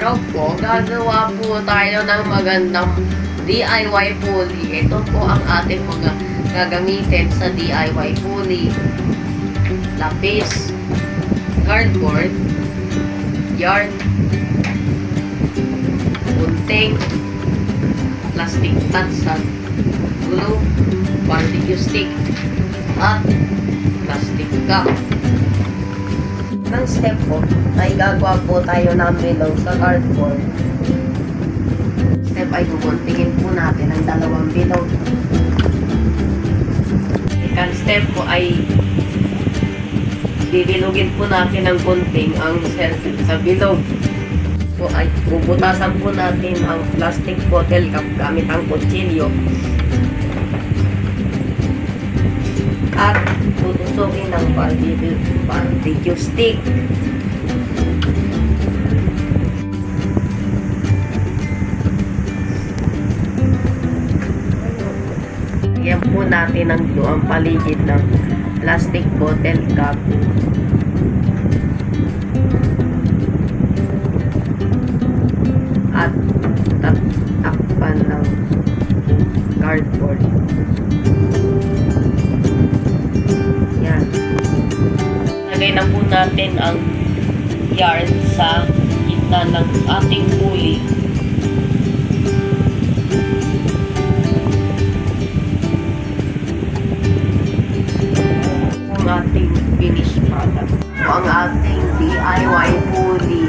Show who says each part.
Speaker 1: araw po, gagawa po tayo ng magandang DIY pulley. Ito po ang ating mga gagamitin sa DIY pulley. Lapis, cardboard, yarn, gunting, plastic tansan, glue, barbecue stick, at plastic cup. Ang step po ay gagawa po tayo ng bilog sa cardboard. Step ay guguntingin po natin ang dalawang bilog. Second step po ay bibilugin po natin ng gunting ang circle sa bilog. So ay bubutasan po natin ang plastic bottle cup gamit ang kutsilyo. At tutusukin ng barbecue stick. Lagyan po natin ng glue ang paligid ng plastic bottle cup. At takpan ng cardboard. Yan. Lagay na po natin ang yarn sa gitna ng ating pulley. Ang ating finished product. Ang ating DIY pulley.